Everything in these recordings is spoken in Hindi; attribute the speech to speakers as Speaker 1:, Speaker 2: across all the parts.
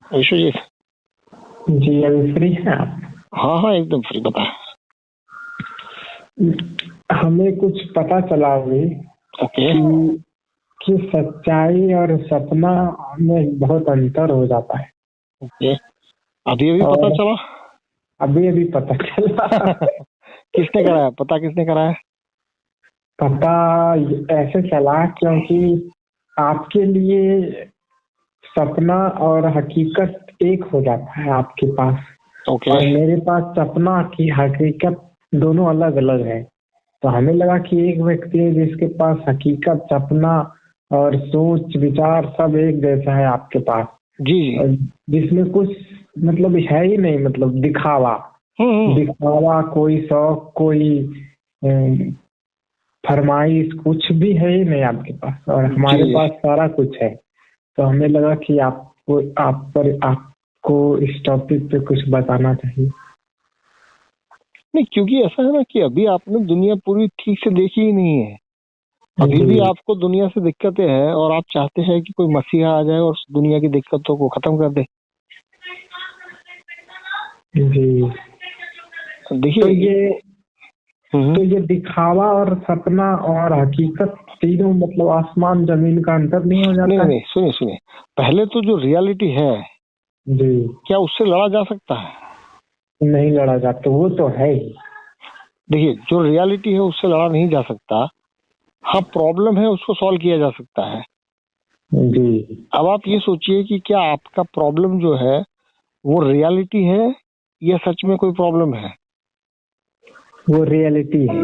Speaker 1: विश्वजीत।
Speaker 2: जी अभी फ्री हैं आप?
Speaker 1: हाँ हाँ एकदम फ्री, बता।
Speaker 2: हमें कुछ पता चला अभी
Speaker 1: ओके।
Speaker 2: कि सच्चाई और सपना में बहुत अंतर हो जाता है।
Speaker 1: ओके, अभी अभी पता
Speaker 2: और
Speaker 1: चला?
Speaker 2: अभी अभी पता चला।
Speaker 1: किसने कराया, पता किसने कराया?
Speaker 2: पता ऐसे चला क्योंकि आपके लिए सपना और हकीकत एक हो जाता है आपके पास,
Speaker 1: ओके।
Speaker 2: और मेरे पास सपना की हकीकत दोनों अलग अलग है। तो हमें लगा कि एक व्यक्ति है जिसके पास हकीकत, सपना और सोच विचार सब एक जैसा है आपके पास,
Speaker 1: जी जी।
Speaker 2: और जिसमें कुछ मतलब है ही नहीं, मतलब दिखावा। दिखावा, कोई शौक, कोई अम, फरमाइश कुछ भी है ही नहीं आपके पास, और हमारे
Speaker 1: जी
Speaker 2: पास सारा कुछ है। तो हमें लगा कि आपको इस टॉपिक पे कुछ बताना चाहिए।
Speaker 1: नहीं, क्योंकि ऐसा है ना कि अभी आपने दुनिया पूरी ठीक से देखी ही नहीं है। अभी भी
Speaker 2: जी
Speaker 1: आपको दुनिया से दिक्कतें हैं और आप चाहते हैं कि कोई मसीहा आ जाए और दुनिया की दिक्कतों को खत्म कर दे।
Speaker 2: जी।
Speaker 1: देखिए।
Speaker 2: तो ये दिखावा और सपना और हकीकत तीनों मतलब आसमान जमीन का अंतर नहीं हो
Speaker 1: नहीं
Speaker 2: जाता
Speaker 1: नहीं,
Speaker 2: है?
Speaker 1: सुनिए सुनिए, पहले तो जो रियलिटी है,
Speaker 2: जी।
Speaker 1: क्या उससे लड़ा जा सकता है?
Speaker 2: नहीं लड़ा जाता, वो तो है ही।
Speaker 1: देखिए, जो रियलिटी है उससे लड़ा नहीं जा सकता। हाँ, प्रॉब्लम है उसको सॉल्व किया जा सकता है।
Speaker 2: जी।
Speaker 1: अब आप ये सोचिए कि क्या आपका प्रॉब्लम जो है वो रियलिटी है या सच में कोई प्रॉब्लम है।
Speaker 2: वो रियलिटी है।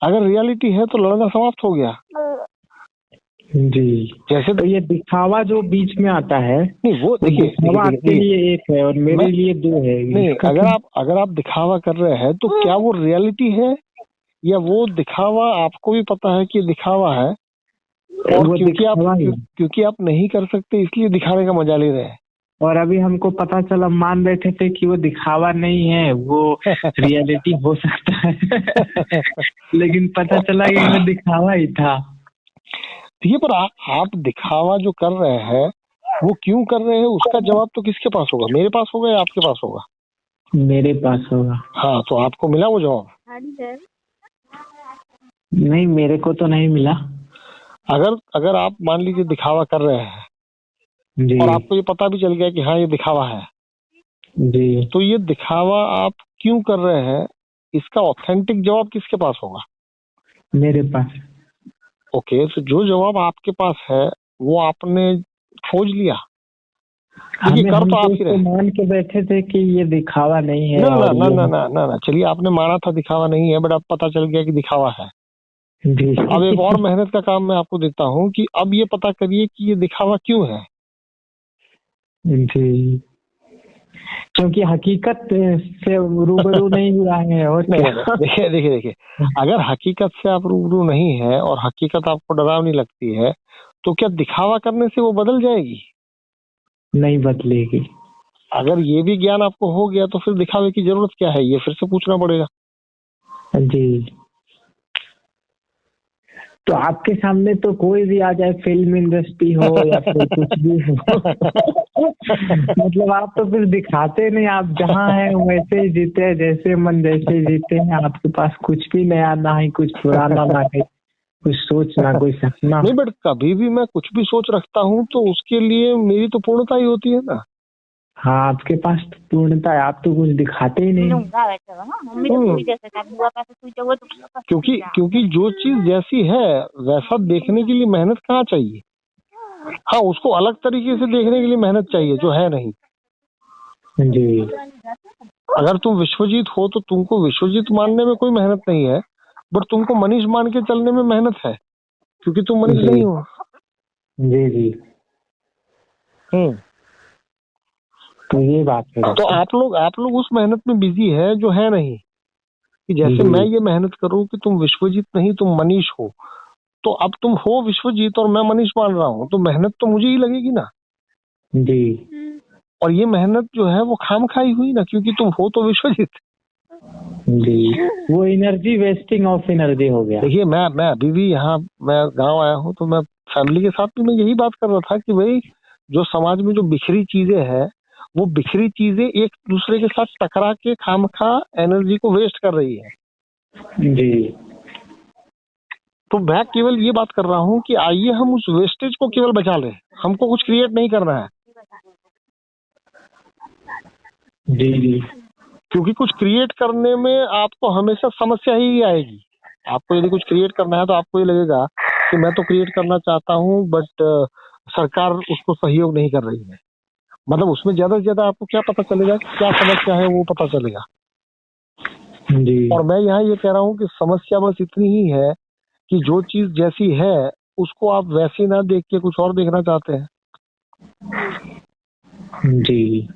Speaker 1: अगर रियलिटी है तो लड़ना समाप्त हो गया।
Speaker 2: जी।
Speaker 1: जैसे
Speaker 2: तो ये दिखावा जो बीच में आता है,
Speaker 1: नहीं, वो
Speaker 2: वो
Speaker 1: देखिए देखिए
Speaker 2: दिखावा
Speaker 1: देखिए
Speaker 2: आपके
Speaker 1: देखिए,
Speaker 2: लिए एक है और
Speaker 1: मैं
Speaker 2: मेरे लिए दो है,
Speaker 1: नहीं,
Speaker 2: इसका
Speaker 1: अगर
Speaker 2: क्या?
Speaker 1: आप दिखावा कर रहे हैं तो क्या वो रियलिटी है या वो दिखावा आपको भी पता है कि ये दिखावा है, और
Speaker 2: वो दिखावा ही।
Speaker 1: क्योंकि आप नहीं कर सकते इसलिए दिखाने का मजा ले रहे हैं।
Speaker 2: और अभी हमको पता चला, मान बैठे थे कि वो दिखावा नहीं है, वो रियलिटी हो सकता है। लेकिन पता चला कि वो दिखावा ही था।
Speaker 1: ठीक है, पर आप दिखावा जो कर रहे हैं वो क्यों कर रहे हैं उसका जवाब तो किसके पास होगा? मेरे पास होगा या आपके पास होगा?
Speaker 2: मेरे पास होगा।
Speaker 1: हाँ, तो आपको मिला वो जवाब?
Speaker 2: नहीं, मेरे को तो नहीं मिला।
Speaker 1: अगर अगर आप मान लीजिए दिखावा कर रहे हैं
Speaker 2: जी
Speaker 1: और आपको ये पता भी चल गया कि हाँ ये दिखावा है,
Speaker 2: जी।
Speaker 1: तो ये दिखावा आप क्यों कर रहे हैं इसका ऑथेंटिक जवाब किसके पास होगा?
Speaker 2: मेरे पास।
Speaker 1: ओके, तो जो जवाब आपके पास है वो आपने खोज लिया। देखिए,
Speaker 2: हमें
Speaker 1: कर
Speaker 2: हम
Speaker 1: तो
Speaker 2: तो
Speaker 1: आप ही
Speaker 2: इसको
Speaker 1: रहे।
Speaker 2: मान के बैठे थे कि ये दिखावा नहीं
Speaker 1: ना
Speaker 2: है,
Speaker 1: ना
Speaker 2: और
Speaker 1: ना
Speaker 2: ये
Speaker 1: ना ना ना ना, चलिए आपने माना था दिखावा नहीं है, बट अब पता चल गया कि दिखावा है।
Speaker 2: जी।
Speaker 1: अब एक और मेहनत का काम मैं आपको देता हूँ कि अब ये पता करिए कि ये दिखावा क्यों है।
Speaker 2: जी। क्योंकि हकीकत से रूबरू नहीं हुआ है, और
Speaker 1: नहीं नहीं नहीं,
Speaker 2: क्या?
Speaker 1: देखिए देखिए देखिए, अगर हकीकत से आप रूबरू नहीं है और हकीकत आपको डरावनी लगती है तो क्या दिखावा करने से वो बदल जाएगी?
Speaker 2: नहीं बदलेगी।
Speaker 1: अगर ये भी ज्ञान आपको हो गया तो फिर दिखावे की जरूरत क्या है, ये फिर से पूछना पड़ेगा।
Speaker 2: जी। तो आपके सामने तो कोई भी आ जाए, फिल्म इंडस्ट्री हो या फिर कुछ भी हो। मतलब आप तो फिर दिखाते नहीं, आप जहाँ हैं वैसे ही जीते हैं, जैसे मन जैसे ही जीते हैं। आपके पास कुछ भी नया ना ही कुछ पुराना, ना ही कुछ सोच, ना कोई सपना।
Speaker 1: नहीं, बट कभी भी मैं कुछ भी सोच रखता हूँ तो उसके लिए मेरी तो पूर्णता ही होती है ना।
Speaker 2: हाँ, आपके पास तो पूर्णता है, आप तो कुछ दिखाते ही नहीं।
Speaker 1: क्योंकि क्योंकि जो चीज जैसी है वैसा देखने के लिए मेहनत कहाँ चाहिए। हाँ, उसको अलग तरीके से देखने के लिए मेहनत चाहिए जो है नहीं।
Speaker 2: जी
Speaker 1: अगर तुम विश्वजीत हो तो तुमको विश्वजीत मानने में कोई मेहनत नहीं है, बट तुमको मनीष मान के चलने में मेहनत है क्योंकि तुम मनीष
Speaker 2: जी
Speaker 1: नहीं हो।
Speaker 2: जी। जी।
Speaker 1: हम्म।
Speaker 2: तो ये बात है
Speaker 1: तो
Speaker 2: वैसे।
Speaker 1: आप लोग उस मेहनत में बिजी है जो है नहीं। कि जैसे मैं
Speaker 2: जी
Speaker 1: ये मेहनत करूं कि तुम विश्वजीत नहीं तुम मनीष हो, तो अब तुम हो विश्वजीत और मैं मनीष मान रहा हूँ तो मेहनत तो मुझे ही लगेगी ना।
Speaker 2: जी।
Speaker 1: और ये मेहनत जो है वो खाम खाई हुई ना, क्योंकि तुम हो तो विश्वजीत।
Speaker 2: जी। वो एनर्जी, वेस्टिंग ऑफ एनर्जी हो गया।
Speaker 1: देखिए, मैं अभी भी यहाँ, मैं गांव आया हूँ तो मैं फैमिली के साथ भी मैं यही बात कर रहा था कि भाई जो समाज में जो बिखरी चीजें हैं वो बिखरी चीजें एक दूसरे के साथ टकरा के खामखा एनर्जी को वेस्ट कर रही है।
Speaker 2: जी।
Speaker 1: तो मैं केवल ये बात कर रहा हूँ कि आइए हम उस वेस्टेज को केवल बचा लें, हमको कुछ क्रिएट नहीं करना है।
Speaker 2: जी जी।
Speaker 1: क्योंकि कुछ क्रिएट करने में आपको हमेशा समस्या ही आएगी। आपको यदि कुछ क्रिएट करना है तो आपको ये लगेगा कि मैं तो क्रिएट करना चाहता हूँ बट सरकार उसको सहयोग नहीं कर रही है। मतलब उसमें ज्यादा से ज्यादा आपको क्या पता चलेगा, क्या समस्या है वो पता चलेगा।
Speaker 2: जी।
Speaker 1: और मैं यहाँ ये कह रहा हूँ कि समस्या बस इतनी ही है कि जो चीज जैसी है उसको आप वैसी ना देख के कुछ और देखना चाहते हैं।
Speaker 2: जी।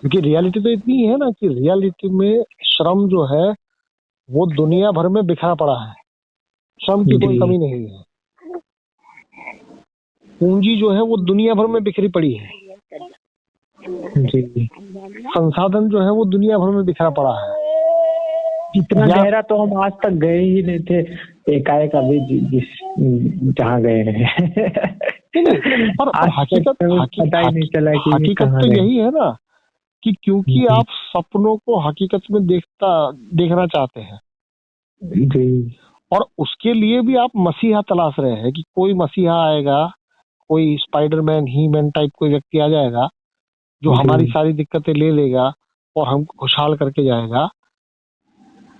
Speaker 1: क्योंकि रियलिटी तो इतनी है ना कि रियलिटी में श्रम जो है वो दुनिया भर में बिखरा पड़ा है, श्रम की कोई कमी नहीं है। पूंजी जो है वो दुनिया भर में बिखरी पड़ी है।
Speaker 2: जी।
Speaker 1: संसाधन जो है वो दुनिया भर में बिखरा पड़ा है।
Speaker 2: इतना गहरा तो हम आज तक गए ही नहीं थे, एकाएक अभी जिस जहाँ गए हैं।
Speaker 1: पर हकीकत
Speaker 2: पता ही नहीं चला कि
Speaker 1: हकीकत तो यही है ना कि क्योंकि आप सपनों को हकीकत में देखना चाहते हैं
Speaker 2: जी।
Speaker 1: और उसके लिए भी आप मसीहा तलाश रहे हैं कि कोई मसीहा आएगा, कोई स्पाइडरमैन ही मैन टाइप कोई व्यक्ति आ जाएगा जो हमारी सारी दिक्कतें ले लेगा और हमको खुशहाल करके जाएगा।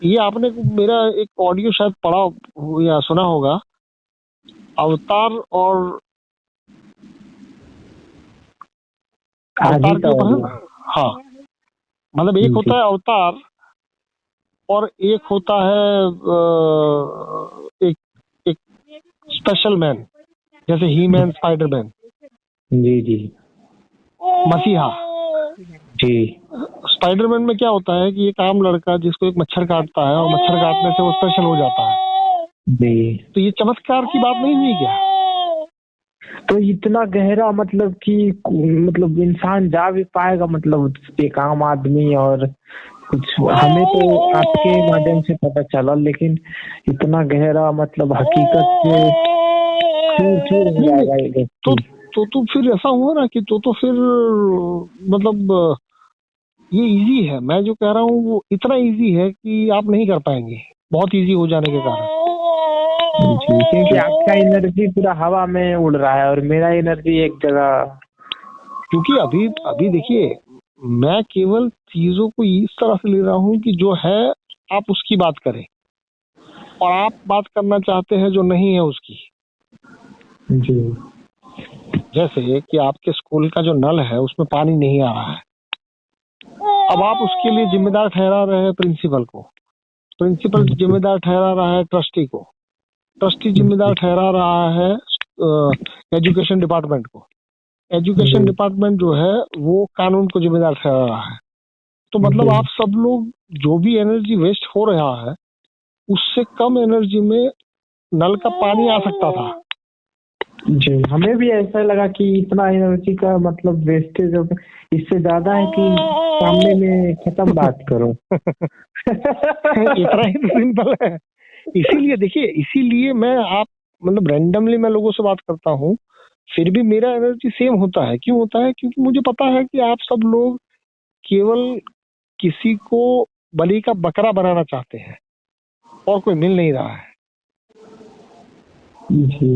Speaker 1: ये आपने मेरा एक ऑडियो शायद पढ़ा या सुना होगा, अवतार और अवतार के ऊपर है ना। हाँ, मतलब एक होता है अवतार और एक होता है एक एक स्पेशल मैन, जैसे ही मैन, स्पाइडरमैन।
Speaker 2: जी जी।
Speaker 1: मसीहा।
Speaker 2: जी।
Speaker 1: स्पाइडरमैन में क्या होता है कि एक आम लड़का जिसको एक मच्छर काटता है और मच्छर काटने से वो स्पेशल हो जाता है।
Speaker 2: जी।
Speaker 1: तो ये चमत्कार की बात नहीं हुई क्या?
Speaker 2: तो इतना गहरा मतलब कि मतलब इंसान जा भी पाएगा, मतलब एक आम आदमी, और कुछ हमें तो आपके माध्यम से पता चला, लेकिन इतना गहरा मतलब हकीकत चूर हो जाएगा ये व्यक्ति।
Speaker 1: तो फिर ऐसा हुआ ना कि तो फिर मतलब ये इजी है। मैं जो कह रहा हूँ वो इतना इजी है कि आप नहीं कर पाएंगे, बहुत इजी हो जाने के कारण।
Speaker 2: क्योंकि आपका एनर्जी पूरा हवा में उड़ रहा है और मेरा एनर्जी एक जगह।
Speaker 1: क्योंकि अभी देखिए, मैं केवल चीजों को इस तरह से ले रहा हूँ कि जो है आप उसकी बात करें और आप बात करना चाहते हैं जो नहीं है उसकी।
Speaker 2: जी।
Speaker 1: जैसे कि आपके स्कूल का जो नल है उसमें पानी नहीं आ रहा है, अब आप उसके लिए जिम्मेदार ठहरा रहे हैं प्रिंसिपल को, प्रिंसिपल जिम्मेदार ठहरा रहा है ट्रस्टी को, ट्रस्टी जिम्मेदार ठहरा रहा है एजुकेशन डिपार्टमेंट को, एजुकेशन डिपार्टमेंट जो है वो कानून को जिम्मेदार ठहरा रहा है। तो मतलब आप सब लोग जो भी एनर्जी वेस्ट हो रहा है उससे कम एनर्जी में नल का पानी आ सकता था।
Speaker 2: जी, हमें भी ऐसा लगा कि इतना एनर्जी का मतलब वेस्टेज, इससे ज्यादा है कि सामने में खत्म बात करो।
Speaker 1: इतना ही तो सिंपल है। इसीलिए देखिए, इसीलिए मैं आप मतलब रैंडमली मैं लोगों से बात करता हूँ, फिर भी मेरा एनर्जी सेम होता है। क्यों होता है? क्योंकि मुझे पता है कि आप सब लोग केवल किसी को बलि का बकरा बनाना चाहते हैं और कोई मिल नहीं रहा है।
Speaker 2: जी,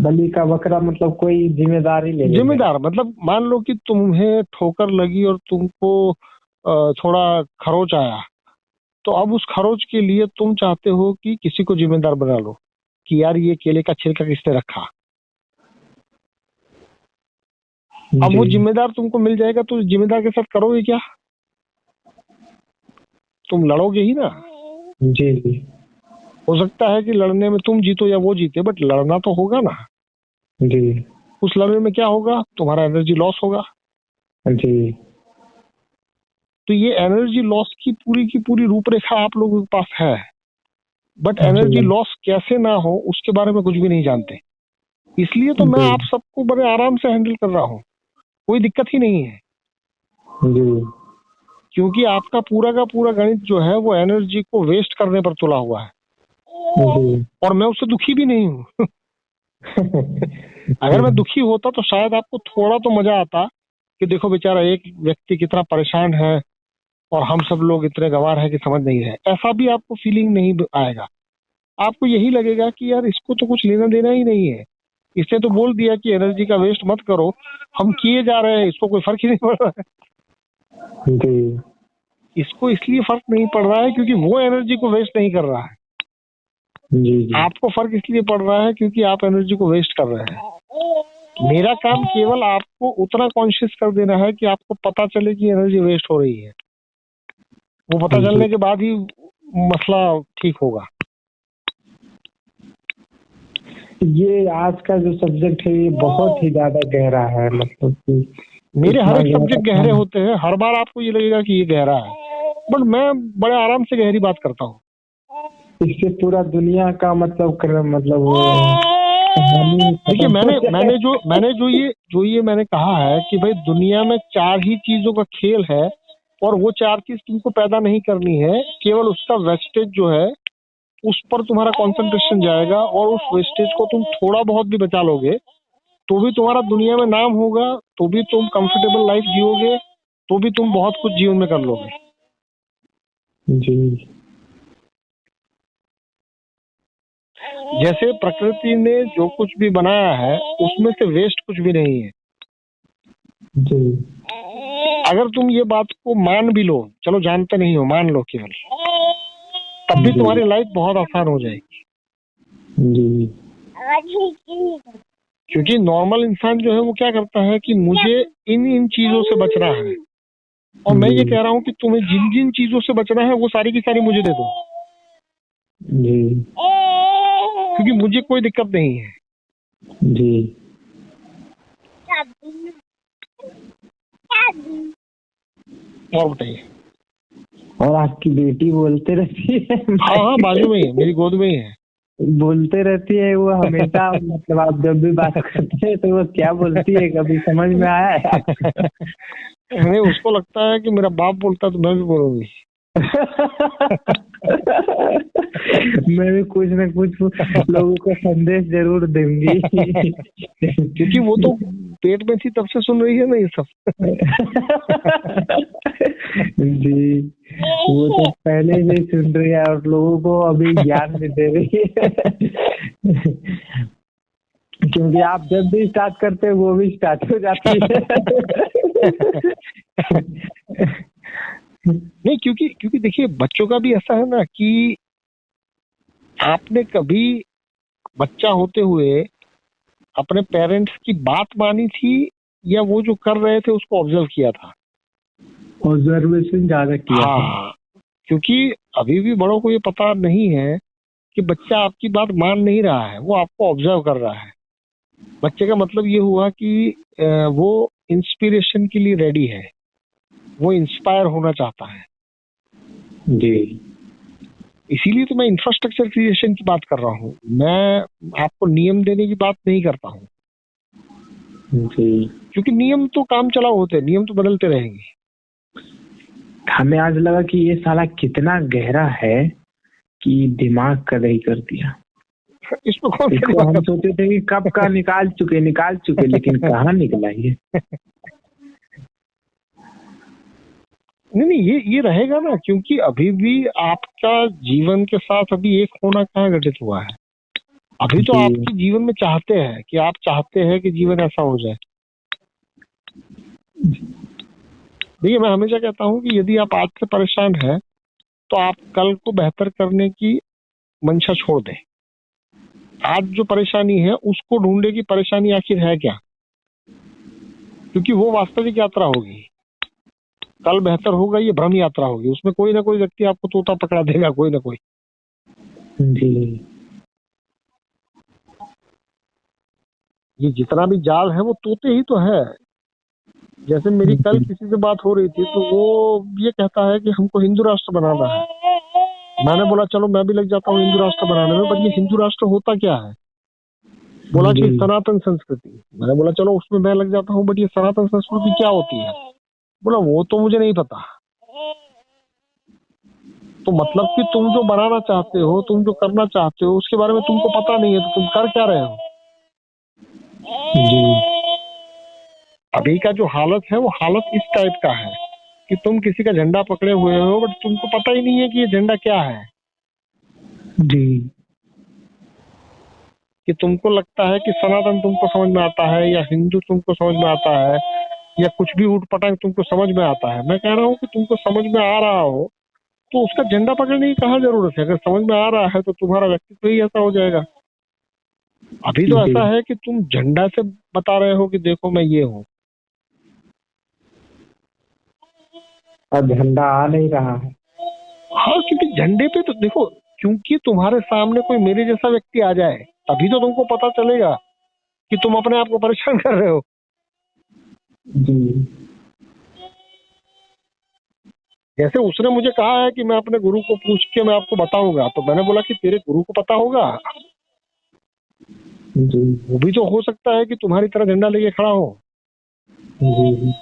Speaker 2: बलि का बकरा मतलब कोई जिम्मेदारी ले,
Speaker 1: जिम्मेदार मतलब मान लो कि तुम्हें ठोकर लगी और तुमको थोड़ा खरोच आया, तो अब उस खरोच के लिए तुम चाहते हो कि किसी को जिम्मेदार बना लो कि यार ये केले का छिलका किसने रखा। अब वो जिम्मेदार तुमको मिल जाएगा तो जिम्मेदार के साथ करोगे क्या? तुम लड़ोगे ही ना।
Speaker 2: जी जी।
Speaker 1: हो सकता है कि लड़ने में तुम जीतो या वो जीते, बट लड़ना तो होगा ना।
Speaker 2: जी।
Speaker 1: उस लड़ने में क्या होगा? तुम्हारा एनर्जी लॉस होगा।
Speaker 2: जी।
Speaker 1: तो ये एनर्जी लॉस की पूरी रूपरेखा आप लोगों के पास है, बट एनर्जी लॉस कैसे ना हो उसके बारे में कुछ भी नहीं जानते। इसलिए तो मैं आप सबको बड़े आराम से हैंडल कर रहा हूँ, कोई दिक्कत ही नहीं है। क्योंकि आपका पूरा का पूरा गणित जो है वो एनर्जी को वेस्ट करने पर तुला हुआ है और मैं उससे दुखी भी नहीं हूँ। अगर मैं दुखी होता तो शायद आपको थोड़ा तो मजा आता कि देखो बेचारा एक व्यक्ति कितना परेशान है और हम सब लोग इतने गंवार हैं कि समझ नहीं रहे, ऐसा भी आपको फीलिंग नहीं आएगा। आपको यही लगेगा कि यार इसको तो कुछ लेना देना ही नहीं है, इसने तो बोल दिया कि एनर्जी का वेस्ट मत करो, हम किए जा रहे हैं, इसको कोई फर्क ही नहीं पड़ रहा है।
Speaker 2: जी
Speaker 1: इसको इसलिए फर्क नहीं पड़ रहा है क्योंकि वो एनर्जी को वेस्ट नहीं कर रहा है।
Speaker 2: जी
Speaker 1: आपको फर्क इसलिए पड़ रहा है क्योंकि आप एनर्जी को वेस्ट कर रहे हैं। मेरा काम केवल आपको उतना कॉन्शियस कर देना है कि आपको पता चले कि एनर्जी वेस्ट हो रही है। वो पता चलने के बाद ही मसला ठीक होगा।
Speaker 2: ये आज का जो सब्जेक्ट है ये बहुत ही ज्यादा गहरा है, मतलब कि
Speaker 1: मेरे हर एक
Speaker 2: इतना
Speaker 1: सब्जेक्ट
Speaker 2: ज्यादा-
Speaker 1: गहरे होते हैं, हर बार आपको ये लगेगा कि ये गहरा है, बट मैं बड़े आराम से गहरी बात करता हूँ।
Speaker 2: इससे पूरा दुनिया का मतलब मतलब वो कहानी
Speaker 1: देखिए
Speaker 2: खत्म हो
Speaker 1: मैंने ये मैंने कहा है कि भाई दुनिया में 4 ही चीजों का खेल है और वो 4 चीज तुमको पैदा नहीं करनी है, केवल उसका वेस्टेज जो है उस पर तुम्हारा कंसंट्रेशन जाएगा और उस वेस्टेज को तुम थोड़ा बहुत भी बचा लोगे तो भी तुम्हारा दुनिया में नाम होगा, तो भी तुम कंफर्टेबल लाइफ जियोगे, तो भी तुम बहुत कुछ जीवन में कर लोगे।
Speaker 2: जी
Speaker 1: जैसे प्रकृति ने जो कुछ भी बनाया है उसमें से वेस्ट कुछ भी नहीं है।
Speaker 2: जी
Speaker 1: अगर तुम ये बात को मान भी लो, चलो जानते नहीं हो, मान लो केवल, तब भी
Speaker 2: जी
Speaker 1: तुम्हारी लाइफ बहुत आसान हो जाएगी।
Speaker 2: जी
Speaker 1: क्योंकि नॉर्मल इंसान जो है वो क्या करता है कि मुझे इन इन चीजों से बचना है, और मैं ये
Speaker 2: जी
Speaker 1: कह रहा हूँ कि तुम्हें जिन जिन चीजों से बचना है वो सारी की सारी मुझे दे दो,
Speaker 2: जी
Speaker 1: क्योंकि मुझे कोई दिक्कत नहीं है।
Speaker 2: जी
Speaker 1: और बताइए।
Speaker 2: और आपकी बेटी बोलते रहती है
Speaker 1: हाँ हाँ, बाजू में ही है, मेरी गोद में ही है।
Speaker 2: बोलते रहती है वो हमेशा, मतलब आप जब भी बात करते हैं तो वो क्या बोलती है, कभी समझ में आया है आपको?
Speaker 1: नहीं, उसको लगता है कि मेरा बाप बोलता तो मैं भी बोलूंगी।
Speaker 2: मैं भी कुछ न कुछ लोगों को संदेश जरूर दूंगी।
Speaker 1: क्योंकि वो तो पेट में थी तब से सुन रही है ना ये सब।
Speaker 2: जी, वो तो पहले से ही सुन रही है और लोगों को अभी ज्ञान भी दे रही है। क्योंकि आप जब भी स्टार्ट करते हैं वो भी स्टार्ट हो जाती है।
Speaker 1: नहीं, क्योंकि देखिए बच्चों का भी ऐसा है ना कि आपने कभी बच्चा होते हुए अपने पेरेंट्स की बात मानी थी या वो जो कर रहे थे उसको ऑब्जर्व किया था?
Speaker 2: ऑब्जर्वेशन ज्यादा किया था।
Speaker 1: हाँ, क्योंकि अभी भी बड़ों को ये पता नहीं है कि बच्चा आपकी बात मान नहीं रहा है, वो आपको ऑब्जर्व कर रहा है। बच्चे का मतलब ये हुआ कि वो इंस्पिरेशन के लिए रेडी है, वो इंस्पायर होना चाहता है।
Speaker 2: जी
Speaker 1: इसीलिए तो मैं इंफ्रास्ट्रक्चर क्रिएशन की बात कर रहा हूँ, मैं आपको नियम देने की बात नहीं करता हूँ।
Speaker 2: जी
Speaker 1: क्योंकि नियम तो काम चलाओ होते हैं, नियम तो बदलते रहेंगे।
Speaker 2: हमें आज लगा कि ये साला कितना गहरा है कि दिमाग का दही कर दिया।
Speaker 1: इसमें कौन सी
Speaker 2: इसको हम
Speaker 1: बात?
Speaker 2: सोचे थे कि कब का निकाल चुके लेकिन कहाँ निकला ये।
Speaker 1: नहीं, ये रहेगा ना, क्योंकि अभी भी आपका जीवन के साथ अभी एक होना कहाँ घटित हुआ है। अभी तो
Speaker 2: जी
Speaker 1: आपके जीवन में चाहते हैं कि आप चाहते हैं कि जीवन ऐसा हो जाए। देखिए, मैं हमेशा कहता हूँ कि यदि आप आज से परेशान हैं तो आप कल को बेहतर करने की मंशा छोड़ दें। आज जो परेशानी है उसको ढूंढे कि परेशानी आखिर है क्या, क्योंकि वो वास्तविक यात्रा होगी। कल बेहतर होगा ये भ्रम यात्रा होगी, उसमें कोई ना कोई व्यक्ति आपको तोता पकड़ा देगा, कोई ना कोई।
Speaker 2: जी
Speaker 1: ये जितना भी जाल है वो तोते ही तो है। जैसे मेरी कल किसी से बात हो रही थी तो वो ये कहता है कि हमको हिंदू राष्ट्र बनाना है। मैंने बोला चलो मैं भी लग जाता हूँ हिंदू राष्ट्र बनाने में, बट ये हिंदू राष्ट्र होता क्या है? बोला कि
Speaker 2: जी
Speaker 1: सनातन संस्कृति। मैंने बोला चलो उसमें मैं लग जाता हूँ, बट ये सनातन संस्कृति क्या होती है? बोला वो तो मुझे नहीं पता। तो मतलब कि तुम जो बनाना चाहते हो, तुम जो करना चाहते हो, उसके बारे में तुमको पता नहीं है, तो तुम कर क्या रहे हो?
Speaker 2: जी
Speaker 1: अभी का जो हालत है वो हालत इस टाइप का है कि तुम किसी का झंडा पकड़े हुए हो बट तुमको पता ही नहीं है कि ये झंडा क्या है।
Speaker 2: जी
Speaker 1: कि तुमको लगता है कि सनातन तुमको समझ में आता है या हिंदू तुमको समझ में आता है या कुछ भी ऊट पटांग तुमको समझ में आता है। मैं कह रहा हूँ कि तुमको समझ में आ रहा हो तो उसका झंडा पकड़ने की कहाँ जरूरत है। अगर समझ में आ रहा है तो तुम्हारा व्यक्तित्व ही ऐसा हो जाएगा। अभी तो
Speaker 2: जी।
Speaker 1: ऐसा है कि तुम झंडा से बता रहे हो कि देखो मैं ये हूँ।
Speaker 2: अब झंडा आ नहीं रहा है।
Speaker 1: हाँ, क्योंकि झंडे पे तो देखो, क्योंकि तुम्हारे सामने कोई मेरे जैसा व्यक्ति आ जाए तभी तो तुमको पता चलेगा कि तुम अपने आप को परेशान कर रहे हो।
Speaker 2: जी
Speaker 1: जैसे उसने मुझे कहा है कि मैं अपने गुरु को पूछ के मैं आपको बताऊंगा, तो मैंने बोला कि तेरे गुरु को पता होगा।
Speaker 2: जी
Speaker 1: वो भी तो हो सकता है कि तुम्हारी तरह झंडा लेके खड़ा हो।
Speaker 2: जी।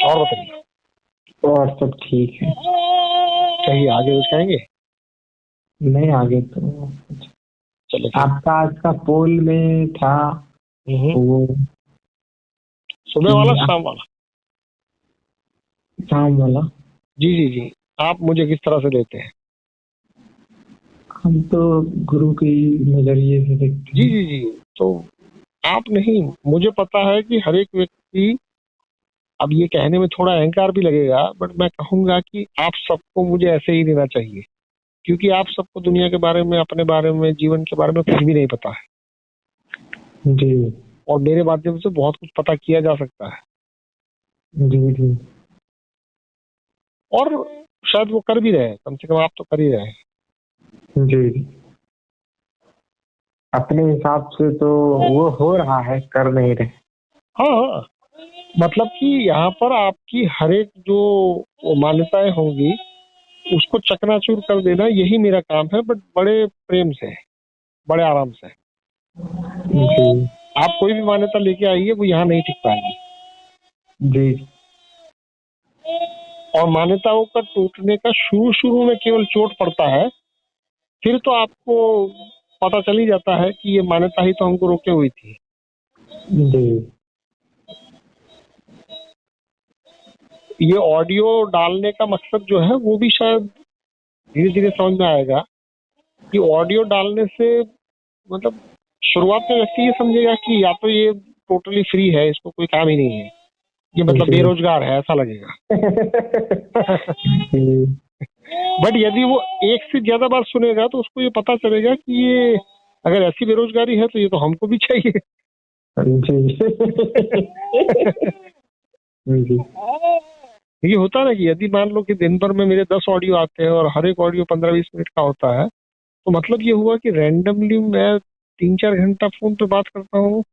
Speaker 1: और बताइए,
Speaker 2: और सब ठीक है।
Speaker 1: कहीं आगे कुछ कहेंगे?
Speaker 2: नहीं आगे तो
Speaker 1: चलो
Speaker 2: आपका आज का पोल में था वो
Speaker 1: सुबह
Speaker 2: कि
Speaker 1: वाला शाम वाला?
Speaker 2: शाम वाला।
Speaker 1: जी जी जी। आप मुझे किस तरह से लेते हैं?
Speaker 2: हम तो गुरु के नजरिए से देखते
Speaker 1: जी
Speaker 2: हैं।
Speaker 1: जी जी। तो आप नहीं, मुझे पता है कि हर एक व्यक्ति, अब ये कहने में थोड़ा अहंकार भी लगेगा बट मैं कहूंगा कि आप सबको मुझे ऐसे ही देना चाहिए, क्योंकि आप सबको दुनिया के बारे में, अपने बारे में, जीवन के बारे में कुछ भी नहीं पता है।
Speaker 2: जी
Speaker 1: और मेरे माध्यम से बहुत कुछ पता किया जा सकता है
Speaker 2: जी जी
Speaker 1: और शायद वो कर भी रहे हैं, कम से कम आप तो कर ही रहे हैं।
Speaker 2: जी। अपने हिसाब से तो वो हो रहा है, कर नहीं रहे।
Speaker 1: हाँ हाँ, मतलब कि यहाँ पर आपकी हर एक जो मान्यताएं होंगी उसको चकनाचूर कर देना, यही मेरा काम है, बट बड़े प्रेम से, बड़े आराम से।
Speaker 2: जी
Speaker 1: आप कोई भी मान्यता लेके आइए वो यहाँ नहीं टिक पाएगी।
Speaker 2: जी
Speaker 1: और मान्यताओं का टूटने का शुरू शुरू में केवल चोट पड़ता है, फिर तो आपको पता चल ही जाता है कि ये मान्यता ही तो हमको रोके हुई थी।
Speaker 2: जी।
Speaker 1: ये ऑडियो डालने का मकसद जो है वो भी शायद धीरे धीरे समझ में आएगा कि ऑडियो डालने से मतलब शुरुआत में व्यक्ति ये समझेगा कि या तो ये टोटली फ्री है, इसको कोई काम ही नहीं है, ये मतलब
Speaker 2: जी
Speaker 1: बेरोजगार है, ऐसा लगेगा।
Speaker 2: जी
Speaker 1: बट यदि वो एक से ज्यादा बार सुनेगा तो उसको ये पता चलेगा कि ये अगर ऐसी बेरोजगारी है तो ये तो हमको भी चाहिए।
Speaker 2: जी जी
Speaker 1: ये होता है ना कि यदि मान लो कि दिन भर में मेरे 10 ऑडियो आते हैं और हर एक ऑडियो 15-20 मिनट का होता है, तो मतलब ये हुआ कि रैंडमली मैं 3-4 घंटा फोन पे बात करता हूँ,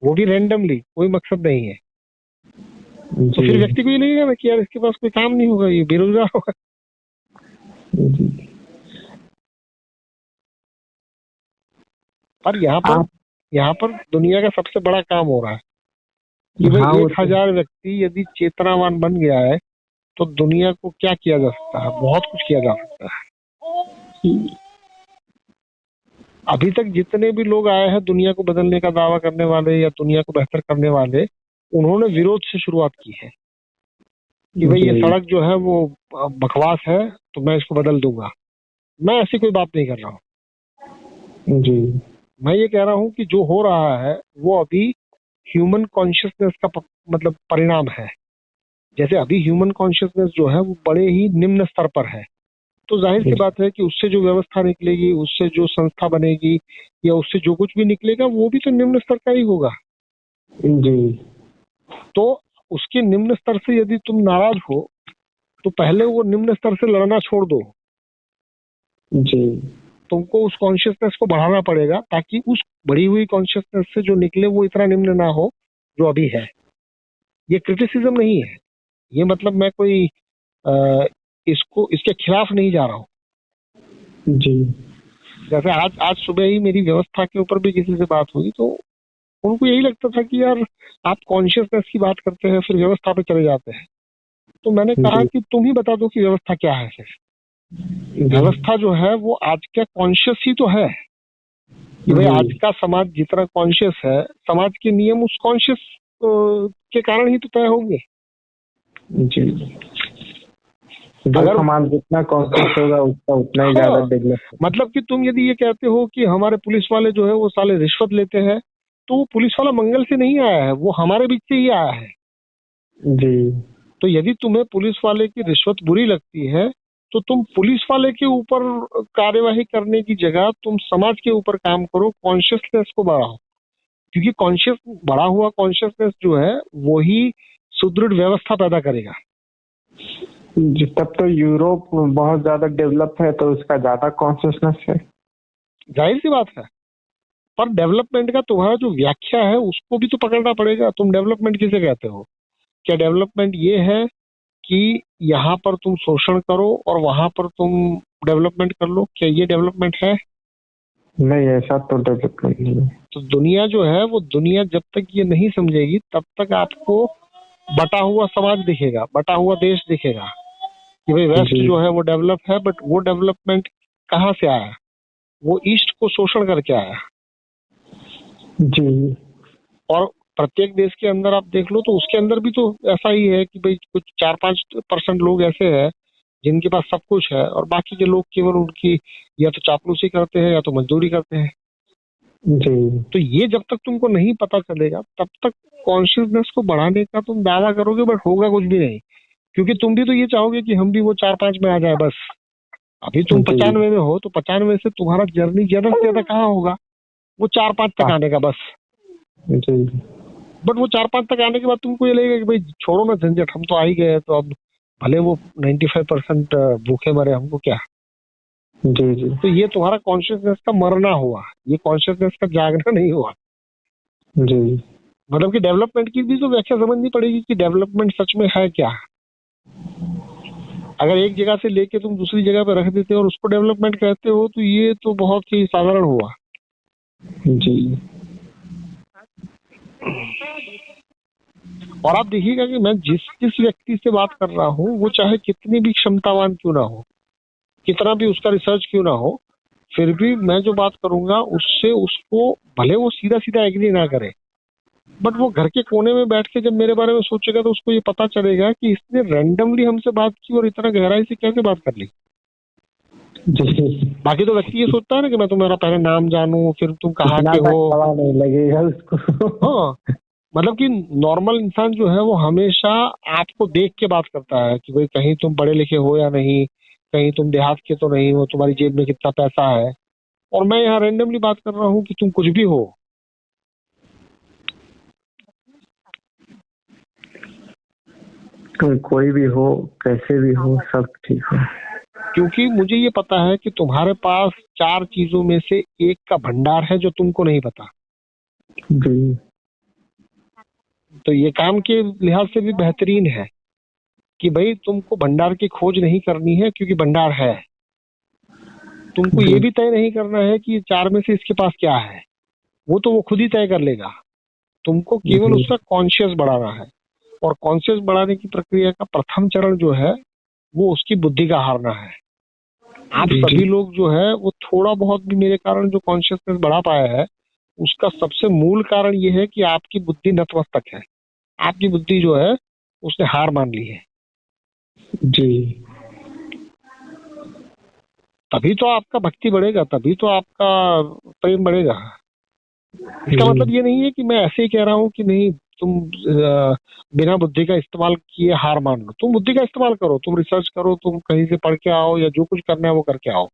Speaker 1: वो भी रैंडमली, कोई मकसद नहीं है। तो फिर व्यक्ति को ये लगेगा ना कि यार इसके पास कोई काम नहीं होगा, ये बेरोजगार होगा।
Speaker 2: जी।
Speaker 1: और
Speaker 2: आप
Speaker 1: यहाँ पर दुनिया का सबसे बड़ा काम हो रहा है कि भाई
Speaker 2: हाँ वो
Speaker 1: 1000 व्यक्ति यदि चेतनावान बन गया है तो दुनिया को क्या किया जा सकता है, बहुत कुछ किया जा सकता है। अभी तक जितने भी लोग आए हैं दुनिया को बदलने का दावा करने वाले या दुनिया को बेहतर करने वाले, उन्होंने विरोध से शुरुआत की है कि भाई ये
Speaker 2: जी
Speaker 1: सड़क जो है वो बकवास है तो मैं इसको बदल दूंगा। मैं ऐसी कोई बात नहीं कर रहा हूँ।
Speaker 2: जी
Speaker 1: मैं ये कह रहा हूँ कि जो हो रहा है वो अभी ह्यूमन कॉन्शियसनेस का मतलब परिणाम है। जैसे अभी ह्यूमन कॉन्शियसनेस जो है वो बड़े ही निम्न स्तर पर है, तो जाहिर सी बात है कि उससे जो व्यवस्था निकलेगी, उससे जो संस्था बनेगी या उससे जो कुछ भी निकलेगा वो भी तो निम्न स्तर का ही होगा।
Speaker 2: जी
Speaker 1: तो उसके निम्न स्तर से यदि तुम नाराज हो तो पहले वो निम्न स्तर से लड़ना छोड़ दो।
Speaker 2: जी
Speaker 1: तुमको उस कॉन्शियसनेस को बढ़ाना पड़ेगा ताकि उस बढ़ी हुई कॉन्शियसनेस से जो निकले वो इतना निम्न ना हो जो अभी है। ये क्रिटिसिज्म नहीं है, ये मतलब मैं कोई इसको इसके खिलाफ नहीं जा रहा हूँ।
Speaker 2: जी
Speaker 1: जैसे आज आज सुबह ही मेरी व्यवस्था के ऊपर भी किसी से बात हुई तो उनको यही लगता था कि यार आप कॉन्शियसनेस की बात करते हैं फिर व्यवस्था पे चले जाते हैं। तो मैंने कहा
Speaker 2: जी
Speaker 1: कि तुम ही बता दो कि व्यवस्था क्या है। फिर व्यवस्था जो है वो आज का कॉन्शियस ही तो है कि भाई आज का समाज जितना कॉन्शियस है, समाज के नियम उस कॉन्शियस के कारण ही तो तय होंगे।
Speaker 2: जी, अगर समाज जितना कॉन्शियस होगा उसका उतना ही ज्यादा डेवलप।
Speaker 1: मतलब कि तुम यदि ये कहते हो कि हमारे पुलिस वाले जो है वो साले रिश्वत लेते हैं, तो वो पुलिस वाला मंगल से नहीं आया है, वो हमारे बीच से ही आया है।
Speaker 2: जी,
Speaker 1: तो यदि तुम्हें पुलिस वाले की रिश्वत बुरी लगती है तो तुम पुलिस वाले के ऊपर कार्यवाही करने की जगह तुम समाज के ऊपर काम करो, कॉन्शियसनेस को बढ़ाओ, क्योंकि कॉन्शियस बढ़ा हुआ कॉन्शियसनेस जो है वो ही सुदृढ़ व्यवस्था पैदा करेगा।
Speaker 2: तब तो यूरोप बहुत ज्यादा डेवलप है तो उसका ज्यादा कॉन्शियसनेस है,
Speaker 1: जाहिर सी बात है। पर डेवलपमेंट का तुम्हारा जो व्याख्या है उसको भी तो पकड़ना पड़ेगा। तुम डेवलपमेंट किसे कहते हो? क्या डेवलपमेंट ये है कि यहाँ पर तुम शोषण करो और वहां पर तुम डेवलपमेंट कर लो? क्या ये डेवलपमेंट है?
Speaker 2: नहीं, ऐसा तो डेवलपमेंट नहीं है।
Speaker 1: तो दुनिया जो है वो दुनिया जब तक ये नहीं समझेगी तब तक आपको बटा हुआ समाज दिखेगा, बटा हुआ देश दिखेगा कि भाई वेस्ट जो है वो डेवलप है, बट वो डेवलपमेंट कहाँ से आया? वो ईस्ट को शोषण करके आया।
Speaker 2: जी,
Speaker 1: और प्रत्येक देश के अंदर आप देख लो तो उसके अंदर भी तो ऐसा ही है कि भाई कुछ 4-5% लोग ऐसे हैं जिनके पास सब कुछ है और बाकी के लोग केवल उनकी या तो चापलूसी करते हैं या तो मजदूरी करते हैं।
Speaker 2: जी,
Speaker 1: तो ये जब तक तुमको नहीं पता चलेगा तब तक कॉन्शियसनेस को बढ़ाने का तुम दावा करोगे बट होगा कुछ भी नहीं, क्योंकि तुम भी तो ये चाहोगे कि हम भी वो 4-5 में आ जाए बस। अभी तुम 95 में हो तो 95 से तुम्हारा जर्नी ज्यादा से ज्यादा कहाँ होगा? वो 4-5 तक आने का बस।
Speaker 2: जी,
Speaker 1: बट वो 4-5 तक आने के बाद तुमको ये लगेगा कि भाई छोड़ो ना झंझट, हम तो आ ही गए, तो अब भले वो 95% भूखे मरे, हमको क्या।
Speaker 2: जी, जी,
Speaker 1: तो ये तुम्हारा कॉन्शियसनेस का मरना हुआ, ये कॉन्शियसनेस का जागना नहीं हुआ।
Speaker 2: जी,
Speaker 1: मतलब कि डेवलपमेंट की भी तो व्याख्या समझनी पड़ेगी कि डेवलपमेंट सच में है क्या। अगर एक जगह से लेके तुम दूसरी जगह पे रख देते हो और उसको डेवलपमेंट कहते हो तो ये तो बहुत ही साधारण हुआ।
Speaker 2: जी,
Speaker 1: और आप देखिएगा कि मैं जिस जिस व्यक्ति से बात कर रहा हूँ वो चाहे कितनी भी क्षमतावान क्यों ना हो, कितना भी उसका रिसर्च क्यों ना हो, फिर भी मैं जो बात करूंगा उससे उसको भले वो सीधा सीधा एग्री ना करे, बट वो घर के कोने में बैठ के जब मेरे बारे में सोचेगा तो उसको ये पता चलेगा कि इसने रैंडमली हमसे बात की और इतना गहराई से कैसे बात कर ली। बाकी तो व्यक्ति ये सोचता है ना कि मैं तुम्हारा पहले नाम जानूं फिर तुम कहाँ के हो,
Speaker 2: नहीं लगेगा उसको।
Speaker 1: हाँ, मतलब कि नॉर्मल इंसान जो है वो हमेशा आपको देख के बात करता है कि भाई कहीं तुम पढ़े लिखे हो या नहीं, कहीं तुम देहात के तो नहीं हो, तुम्हारी जेब में कितना पैसा है। और मैं यहाँ रैंडमली बात कर रहा हूँ कि तुम कुछ भी हो।
Speaker 2: कोई भी हो, कैसे भी हो, सब ठीक हो।
Speaker 1: क्योंकि मुझे ये पता है कि तुम्हारे पास 4 चीजों में से एक का भंडार है जो तुमको नहीं पता।
Speaker 2: जी,
Speaker 1: तो ये काम के लिहाज से भी बेहतरीन है कि भाई तुमको भंडार की खोज नहीं करनी है क्योंकि भंडार है। तुमको ये भी तय नहीं करना है कि 4 में से इसके पास क्या है, वो तो वो खुद ही तय कर लेगा। तुमको केवल उसका कॉन्शियस बढ़ाना है, और कॉन्शियस बढ़ाने की प्रक्रिया का प्रथम चरण जो है वो उसकी बुद्धि का हारना है। आप सभी लोग जो है वो थोड़ा बहुत भी मेरे कारण जो कॉन्शियसनेस बढ़ा पाया है उसका सबसे मूल कारण ये है कि आपकी बुद्धि नतमस्तक है, आपकी बुद्धि जो है उसने हार मान ली है।
Speaker 2: जी,
Speaker 1: तभी तो आपका भक्ति बढ़ेगा, तभी तो आपका प्रेम बढ़ेगा। इसका मतलब ये नहीं है कि मैं ऐसे ही कह रहा हूँ कि नहीं तुम बिना बुद्धि का इस्तेमाल किए हार मान लो। तुम बुद्धि का इस्तेमाल करो, तुम रिसर्च करो, तुम कहीं से पढ़ के आओ या जो कुछ करना है वो करके आओ,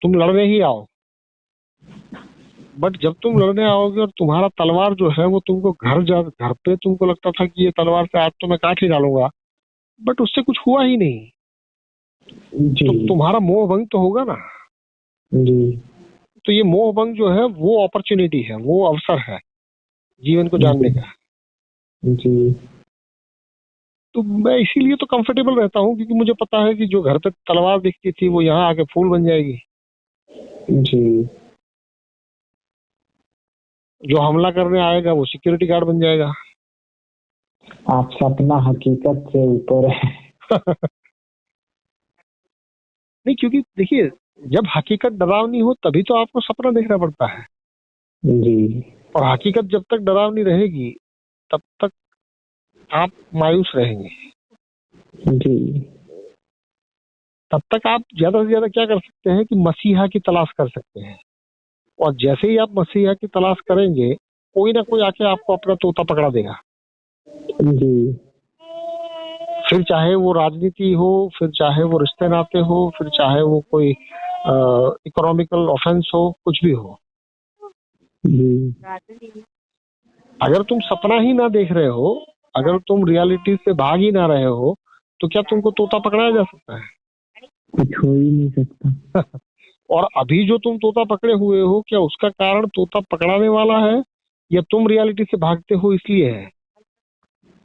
Speaker 1: तुम लड़ने ही आओ। बट जब तुम लड़ने आओगे और तुम्हारा तलवार जो है वो तुमको घर पे तुमको लगता था कि ये तलवार से आज तो मैं काट ही डालूंगा, बट उससे कुछ हुआ ही नहीं, तो तुम्हारा मोह भंग तो होगा ना।
Speaker 2: जी,
Speaker 1: तो ये मोह भंग जो है वो अपॉर्चुनिटी है, वो अवसर है जीवन को जानने का।
Speaker 2: जी,
Speaker 1: तो मैं इसीलिए तो कंफर्टेबल रहता हूँ क्योंकि मुझे पता है कि जो घर पे तलवार दिखती थी वो यहाँ आके फूल बन जाएगी।
Speaker 2: जी,
Speaker 1: जो हमला करने आएगा वो सिक्योरिटी गार्ड बन जाएगा।
Speaker 2: आप सपना हकीकत से ऊपर है।
Speaker 1: नहीं, क्योंकि देखिए जब हकीकत डरावनी हो तभी तो आपको सपना देखना पड़ता है,
Speaker 2: जी
Speaker 1: और हकीकत जब तक डरावनी रहेगी तब तक आप मायूस रहेंगे।
Speaker 2: जी
Speaker 1: तब तक आप ज्यादा से ज्यादा क्या कर सकते हैं कि मसीहा की तलाश कर सकते हैं, और जैसे ही आप मसीहा की तलाश करेंगे कोई ना कोई आके आपको अपना तोता पकड़ा देगा।
Speaker 2: जी
Speaker 1: फिर चाहे वो राजनीति हो, फिर चाहे वो रिश्ते नाते हो, फिर चाहे वो कोई इकोनॉमिकल ऑफेंस हो, कुछ भी हो।
Speaker 2: जी
Speaker 1: अगर तुम सपना ही ना देख रहे हो, अगर तुम रियलिटी से भाग ही ना रहे हो, तो क्या तुमको तोता पकड़ाया जा सकता है?
Speaker 2: कुछ हो ही नहीं सकता।
Speaker 1: और अभी जो तुम तोता पकड़े हुए हो, क्या उसका कारण तोता पकड़ाने वाला है या तुम रियलिटी से भागते हो इसलिए है?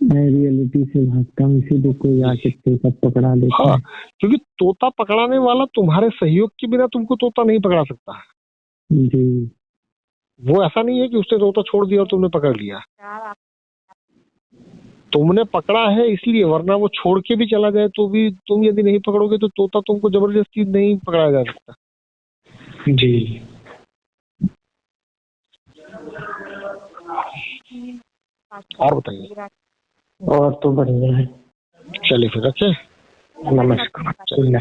Speaker 2: मैं रियलिटी से भागता हूँ, इसीलिए कोई आके तोता पकड़ा देता
Speaker 1: हाँ,
Speaker 2: है।
Speaker 1: क्योंकि तोता पकड़ाने वाला तुम्हारे सहयोग के बिना तुमको तोता नहीं पकड़ा सकता।
Speaker 2: जी
Speaker 1: वो ऐसा नहीं है कि उसने तोता छोड़ दिया और तुमने पकड़ लिया। तुमने पकड़ा है इसलिए, वरना वो छोड़ के भी चला जाए तो भी तुम यदि नहीं पकड़ोगे तो तोता तुमको जबरदस्ती नहीं पकड़ाया जा सकता।
Speaker 2: जी
Speaker 1: और बताइए।
Speaker 2: और तो बढ़िया है।
Speaker 1: चलिए फिर रखें।
Speaker 2: नमस्कार।
Speaker 1: चलिए।